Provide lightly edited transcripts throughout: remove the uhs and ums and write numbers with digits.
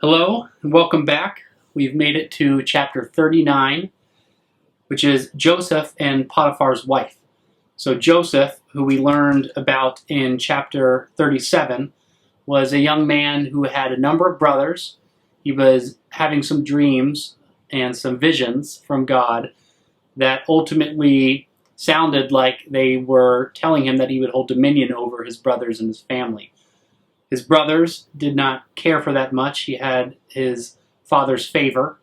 Hello and welcome back. We've made it to chapter 39, which is Joseph and Potiphar's wife. So Joseph, who we learned about in chapter 37, was a young man who had a number of brothers. He was having some dreams and some visions from God that ultimately sounded like they were telling him that he would hold dominion over his brothers and his family. His brothers did not care for that much. He had his father's favor,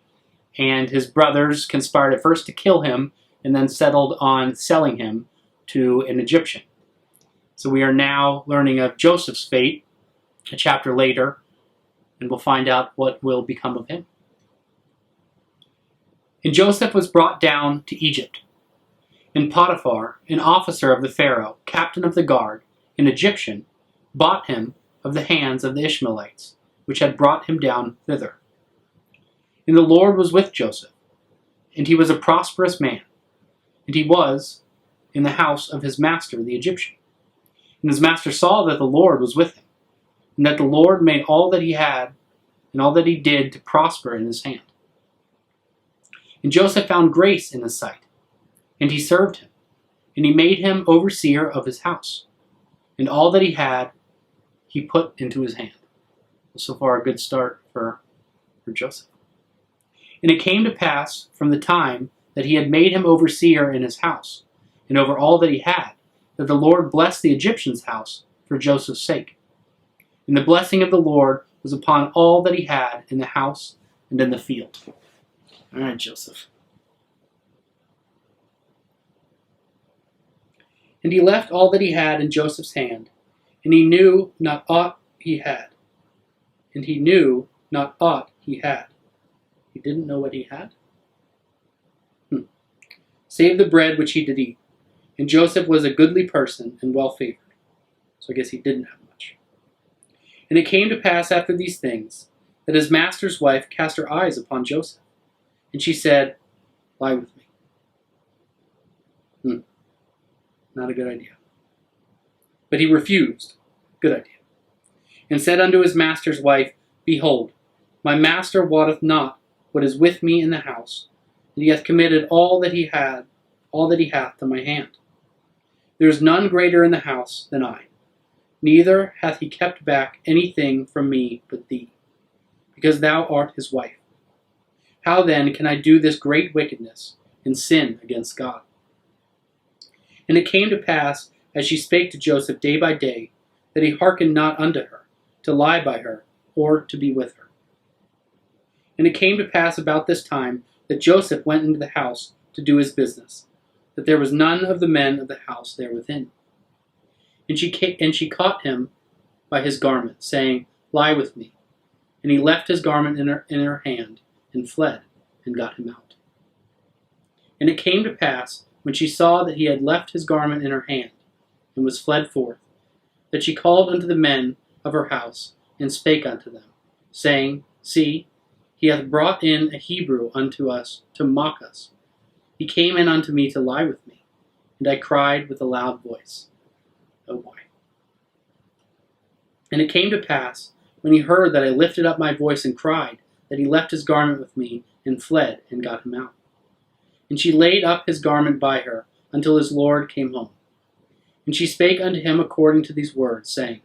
and his brothers conspired at first to kill him and then settled on selling him to an Egyptian. So we are now learning of Joseph's fate a chapter later, and we'll find out what will become of him. And Joseph was brought down to Egypt, and Potiphar, an officer of the Pharaoh, captain of the guard, an Egyptian, bought him of the hands of the Ishmaelites, which had brought him down thither. And the Lord was with Joseph, and he was a prosperous man, and he was in the house of his master the Egyptian. And his master saw that the Lord was with him, and that the Lord made all that he had and all that he did to prosper in his hand. And Joseph found grace in his sight, and he served him, and he made him overseer of his house, and all that he had he put into his hand. So far, a good start for Joseph. And it came to pass from the time that he had made him overseer in his house, and over all that he had, that the Lord blessed the Egyptian's house for Joseph's sake. And the blessing of the Lord was upon all that he had in the house and in the field. All right, Joseph. And he left all that he had in Joseph's hand, and he knew not aught he had. And he knew not aught he had. He didn't know what he had? Save the bread which he did eat. And Joseph was a goodly person and well favored. So I guess he didn't have much. And it came to pass after these things, that his master's wife cast her eyes upon Joseph. And she said, Lie with me. Not a good idea. But he refused. Good idea. And said unto his master's wife, Behold, my master wotteth not what is with me in the house, and he hath committed all that he hath to my hand. There is none greater in the house than I, neither hath he kept back anything from me but thee, because thou art his wife. How then can I do this great wickedness and sin against God? And it came to pass, as she spake to Joseph day by day, that he hearkened not unto her, to lie by her, or to be with her. And it came to pass about this time, that Joseph went into the house to do his business, that there was none of the men of the house there within. And she caught him by his garment, saying, Lie with me. And he left his garment in her hand, and fled, and got him out. And it came to pass, when she saw that he had left his garment in her hand, and was fled forth, that she called unto the men of her house, and spake unto them, saying, See, he hath brought in a Hebrew unto us to mock us. He came in unto me to lie with me, and I cried with a loud voice. Oh, why? And it came to pass, when he heard that I lifted up my voice and cried, that he left his garment with me, and fled, and got him out. And she laid up his garment by her, until his Lord came home. And she spake unto him according to these words, saying,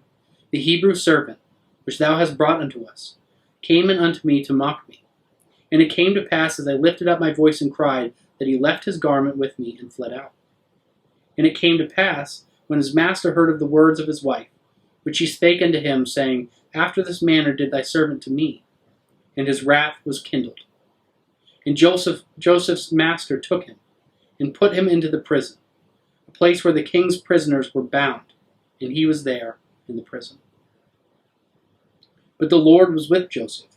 The Hebrew servant, which thou hast brought unto us, came in unto me to mock me. And it came to pass, as I lifted up my voice and cried, that he left his garment with me and fled out. And it came to pass, when his master heard of the words of his wife, which she spake unto him, saying, After this manner did thy servant to me, and his wrath was kindled. And Joseph's master took him, and put him into the prison, a place where the king's prisoners were bound, and he was there in the prison. But the Lord was with Joseph,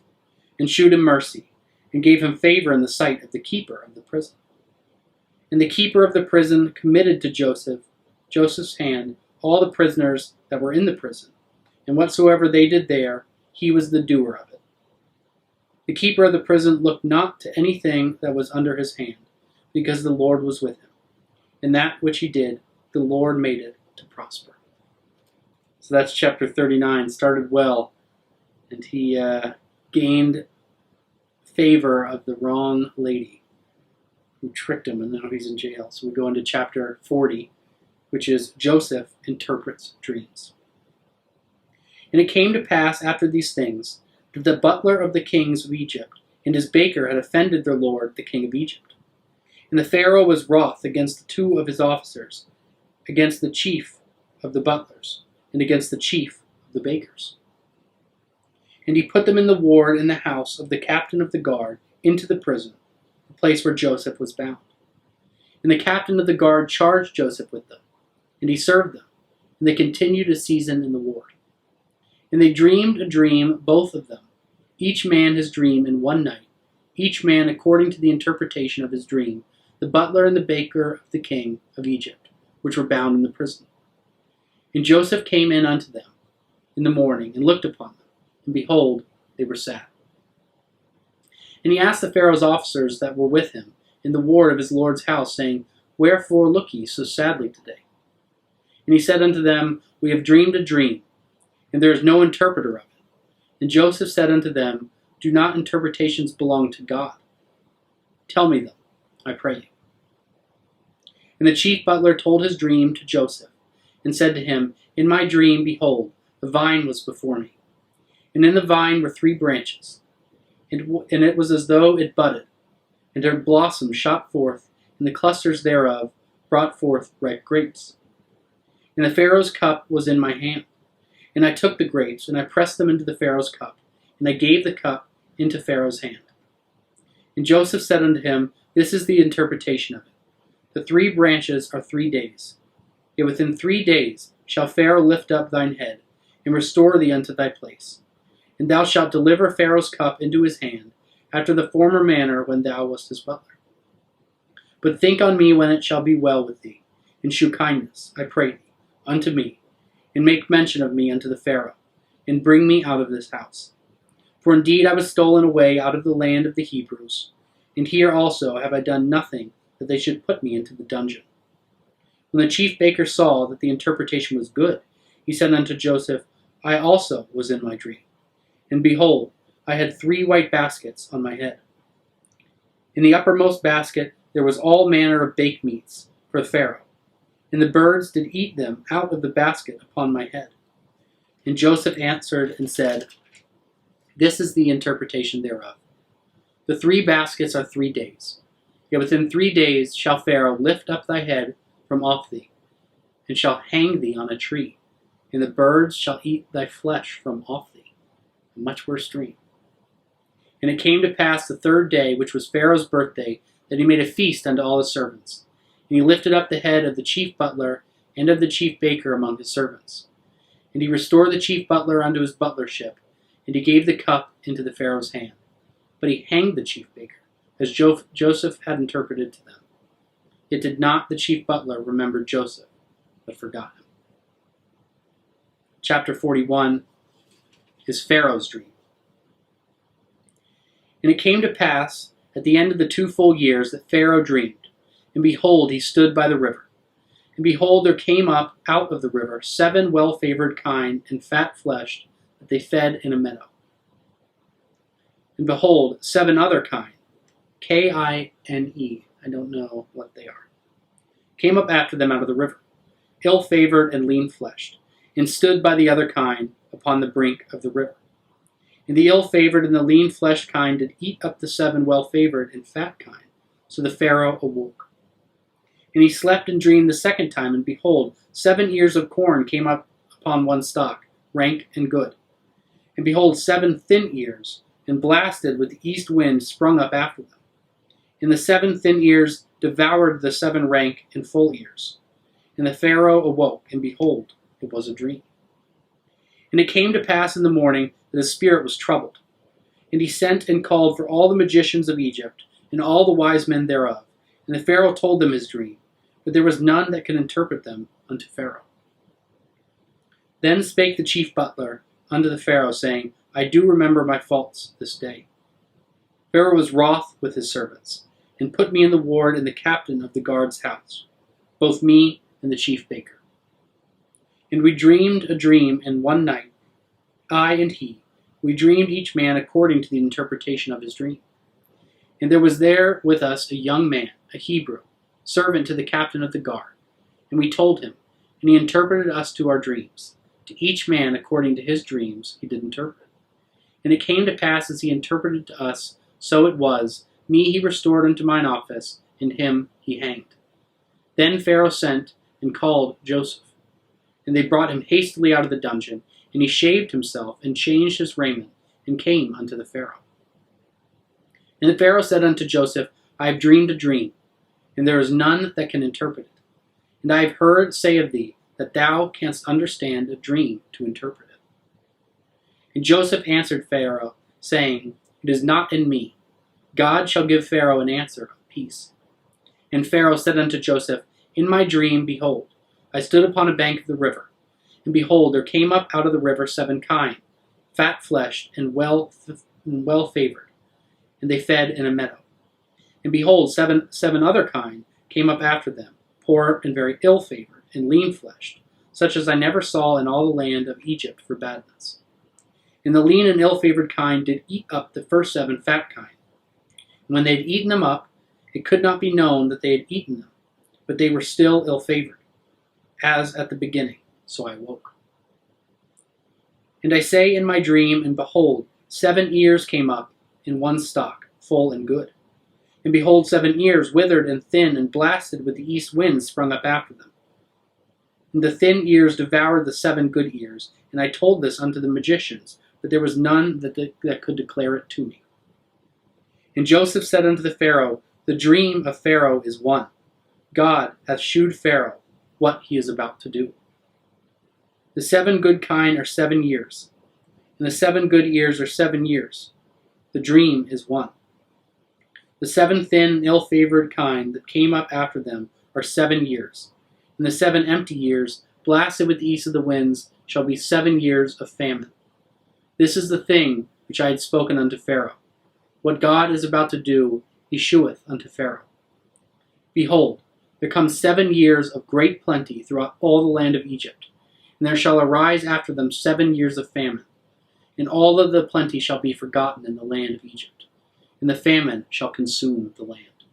and shewed him mercy, and gave him favor in the sight of the keeper of the prison. And the keeper of the prison committed to Joseph's hand, all the prisoners that were in the prison, and whatsoever they did there, he was the doer of it. The keeper of the prison looked not to anything that was under his hand, because the Lord was with him. And that which he did, the Lord made it to prosper. So that's chapter 39. Started well, and he gained favor of the wrong lady who tricked him, and now he's in jail. So we go into chapter 40, which is Joseph interprets dreams. And it came to pass after these things that the butler of the kings of Egypt and his baker had offended their lord, the king of Egypt. And the Pharaoh was wroth against the two of his officers, against the chief of the butlers, and against the chief of the bakers. And he put them in the ward in the house of the captain of the guard into the prison, the place where Joseph was bound. And the captain of the guard charged Joseph with them, and he served them, and they continued a season in the ward. And they dreamed a dream, both of them, each man his dream in one night, each man according to the interpretation of his dream, the butler and the baker of the king of Egypt, which were bound in the prison. And Joseph came in unto them in the morning, and looked upon them, and behold, they were sad. And he asked the Pharaoh's officers that were with him in the ward of his lord's house, saying, Wherefore look ye so sadly today? And he said unto them, We have dreamed a dream, and there is no interpreter of it. And Joseph said unto them, Do not interpretations belong to God? Tell me them, I pray you. And the chief butler told his dream to Joseph, and said to him, In my dream, behold, a vine was before me. And in the vine were 3 branches, and it was as though it budded, and her blossoms shot forth, and the clusters thereof brought forth ripe grapes. And the Pharaoh's cup was in my hand. And I took the grapes, and I pressed them into the Pharaoh's cup, and I gave the cup into Pharaoh's hand. And Joseph said unto him, This is the interpretation of it. The 3 branches are 3 days. Yet within 3 days shall Pharaoh lift up thine head, and restore thee unto thy place. And thou shalt deliver Pharaoh's cup into his hand, after the former manner when thou wast his butler. But think on me when it shall be well with thee, and shew kindness, I pray thee, unto me, and make mention of me unto the Pharaoh, and bring me out of this house. For indeed I was stolen away out of the land of the Hebrews, and here also have I done nothing that they should put me into the dungeon. When the chief baker saw that the interpretation was good, he said unto Joseph, I also was in my dream, and behold, I had 3 white baskets on my head. In the uppermost basket there was all manner of baked meats for the Pharaoh, and the birds did eat them out of the basket upon my head. And Joseph answered and said, This is the interpretation thereof. The 3 baskets are 3 days. Yet within 3 days shall Pharaoh lift up thy head from off thee, and shall hang thee on a tree, and the birds shall eat thy flesh from off thee. A much worse dream. And it came to pass the 3rd day, which was Pharaoh's birthday, that he made a feast unto all his servants. And he lifted up the head of the chief butler and of the chief baker among his servants. And he restored the chief butler unto his butlership, and he gave the cup into the Pharaoh's hand. But he hanged the chief baker, as Joseph had interpreted to them. Yet did not the chief butler remember Joseph, but forgot him. Chapter 41 is Pharaoh's dream. And it came to pass at the end of the 2 full years that Pharaoh dreamed, and behold, he stood by the river. And behold, there came up out of the river 7 well-favored kine and fat-fleshed, that they fed in a meadow. And behold, 7 other kine, K-I-N-E, I don't know what they are, came up after them out of the river, ill-favored and lean-fleshed, and stood by the other kine upon the brink of the river. And the ill-favored and the lean-fleshed kine did eat up the 7 well-favored and fat kine. So the Pharaoh awoke. And he slept and dreamed the 2nd time, and behold, 7 ears of corn came up upon one stalk, rank and good. And behold, 7 thin ears, and blasted with the east wind, sprung up after them. And the 7 thin ears devoured the 7 rank and full ears. And the Pharaoh awoke, and behold, it was a dream. And it came to pass in the morning that his spirit was troubled. And he sent and called for all the magicians of Egypt, and all the wise men thereof. And the Pharaoh told them his dream, but there was none that could interpret them unto Pharaoh. Then spake the chief butler unto the Pharaoh, saying, I do remember my faults this day. Pharaoh was wroth with his servants, and put me in the ward in the captain of the guard's house, both me and the chief baker. And we dreamed a dream in one night, I and he, We dreamed each man according to the interpretation of his dream. And there was there with us a young man, a Hebrew, servant to the captain of the guard. And we told him, and he interpreted us to our dreams. To each man according to his dreams he did interpret. And it came to pass as he interpreted to us, so it was. Me he restored unto mine office, and him he hanged. Then Pharaoh sent and called Joseph. And they brought him hastily out of the dungeon, and he shaved himself, and changed his raiment, and came unto the Pharaoh. And the Pharaoh said unto Joseph, I have dreamed a dream, and there is none that can interpret it. And I have heard say of thee, that thou canst understand a dream to interpret it. And Joseph answered Pharaoh, saying, It is not in me. God shall give Pharaoh an answer of peace. And Pharaoh said unto Joseph, In my dream, behold, I stood upon a bank of the river, and behold, there came up out of the river 7 kine, fat-fleshed and well-favored, and they fed in a meadow. And behold, seven other kine came up after them, poor and very ill-favored, and lean-fleshed, such as I never saw in all the land of Egypt for badness. And the lean and ill-favored kine did eat up the first 7 fat kine. And when they had eaten them up, it could not be known that they had eaten them, but they were still ill-favored, as at the beginning. So I woke. And I say in my dream, and behold, 7 ears came up in one stalk, full and good. And behold, 7 ears, withered and thin, and blasted with the east wind, sprung up after them. And the thin ears devoured the 7 good ears, and I told this unto the magicians, but there was none that could declare it to me. And Joseph said unto the Pharaoh, The dream of Pharaoh is one. God hath shewed Pharaoh what he is about to do. The 7 good kine are 7 years, and the 7 good ears are 7 years. The dream is one. The 7 thin, ill-favored kine that came up after them are 7 years, and the 7 empty years, blasted with the east of the winds, shall be 7 years of famine. This is the thing which I had spoken unto Pharaoh. What God is about to do, he sheweth unto Pharaoh. Behold, there come 7 years of great plenty throughout all the land of Egypt, and there shall arise after them 7 years of famine, and all of the plenty shall be forgotten in the land of Egypt, and the famine shall consume the land.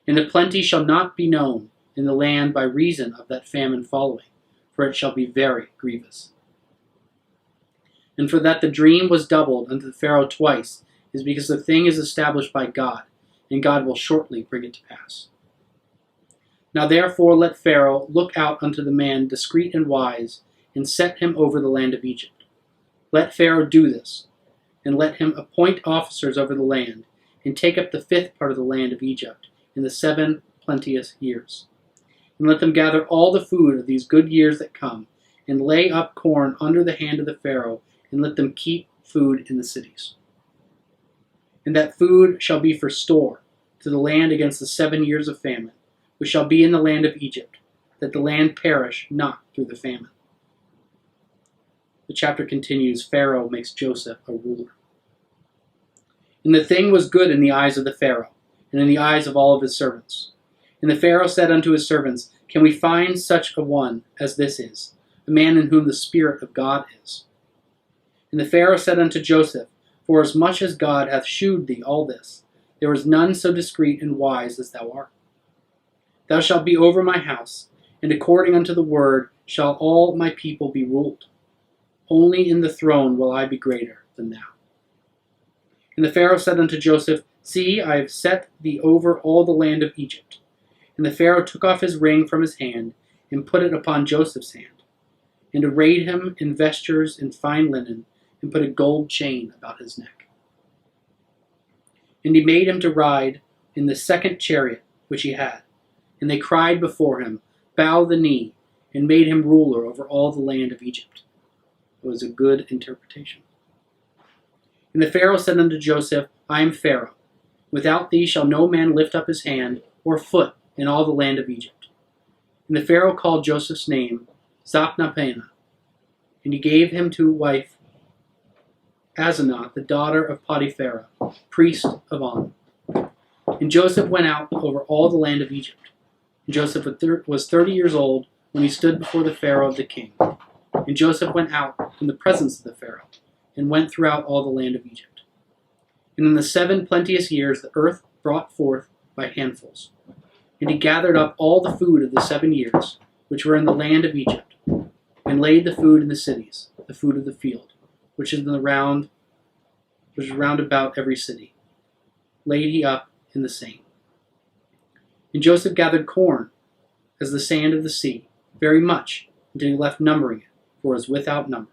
And the plenty shall not be known in the land by reason of that famine following, for it shall be very grievous. And for that the dream was doubled unto the Pharaoh twice, is because the thing is established by God, and God will shortly bring it to pass. Now therefore let Pharaoh look out unto the man discreet and wise, and set him over the land of Egypt. Let Pharaoh do this, and let him appoint officers over the land, and take up the 5th part of the land of Egypt in the 7 plenteous years. And let them gather all the food of these good years that come, and lay up corn under the hand of the Pharaoh, and let them keep food in the cities. And that food shall be for store to the land against the 7 years of famine, which shall be in the land of Egypt, that the land perish not through the famine. The chapter continues, Pharaoh makes Joseph a ruler. And the thing was good in the eyes of the Pharaoh, and in the eyes of all of his servants. And the Pharaoh said unto his servants, Can we find such a one as this is, a man in whom the Spirit of God is? And the Pharaoh said unto Joseph, Forasmuch as God hath shewed thee all this, there is none so discreet and wise as thou art. Thou shalt be over my house, and according unto the word shall all my people be ruled. Only in the throne will I be greater than thou. And the Pharaoh said unto Joseph, See, I have set thee over all the land of Egypt. And the Pharaoh took off his ring from his hand, and put it upon Joseph's hand, and arrayed him in vestures and fine linen, and put a gold chain about his neck. And he made him to ride in the 2nd chariot which he had. And they cried before him, Bow the knee, and made him ruler over all the land of Egypt. It was a good interpretation. And the Pharaoh said unto Joseph, I am Pharaoh. Without thee shall no man lift up his hand or foot in all the land of Egypt. And the Pharaoh called Joseph's name Zapnapanah, and he gave him to wife Asenath, the daughter of Potiphar, priest of On. And Joseph went out over all the land of Egypt. And Joseph was 30 years old when he stood before the Pharaoh of the king. And Joseph went out from the presence of the Pharaoh, and went throughout all the land of Egypt. And in the 7 plenteous years the earth brought forth by handfuls. And he gathered up all the food of the 7 years, which were in the land of Egypt, and laid the food in the cities, the food of the field, which is round about every city, laid he up in the same. And Joseph gathered corn as the sand of the sea, very much, until he left numbering it, for it was without number.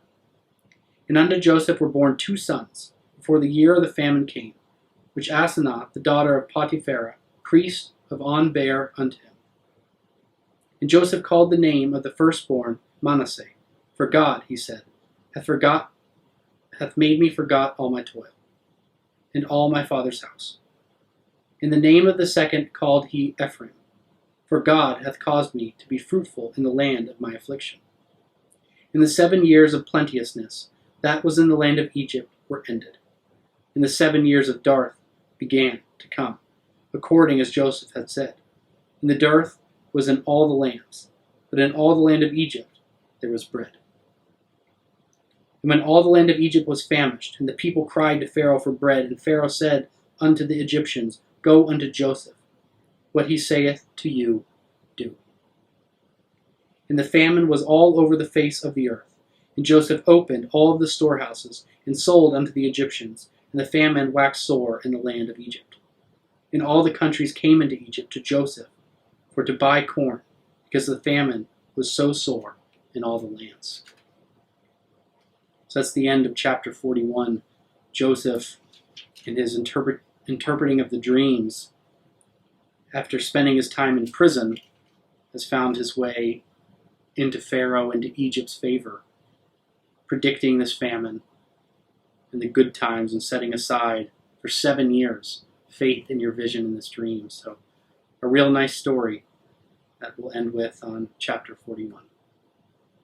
And unto Joseph were born 2 sons, before the year of the famine came, which Asenath, the daughter of Potiphar, priest of On, bare unto him. And Joseph called the name of the firstborn Manasseh, for God, he said, hath made me forgot all my toil, and all my father's house. And the name of the second called he Ephraim, for God hath caused me to be fruitful in the land of my affliction. And the 7 years of plenteousness that was in the land of Egypt were ended, and the 7 years of dearth began to come, according as Joseph had said. And the dearth was in all the lands, but in all the land of Egypt there was bread. And when all the land of Egypt was famished, and the people cried to Pharaoh for bread, and Pharaoh said unto the Egyptians, Go unto Joseph, what he saith to you, do. And the famine was all over the face of the earth. And Joseph opened all of the storehouses, and sold unto the Egyptians, and the famine waxed sore in the land of Egypt. And all the countries came into Egypt to Joseph, for to buy corn, because the famine was so sore in all the lands. So that's the end of chapter 41. Joseph, in his interpreting of the dreams, after spending his time in prison, has found his way into Pharaoh, into Egypt's favor, predicting this famine and the good times, and setting aside for 7 years faith in your vision in this dream. So a real nice story that we'll end with on chapter 41.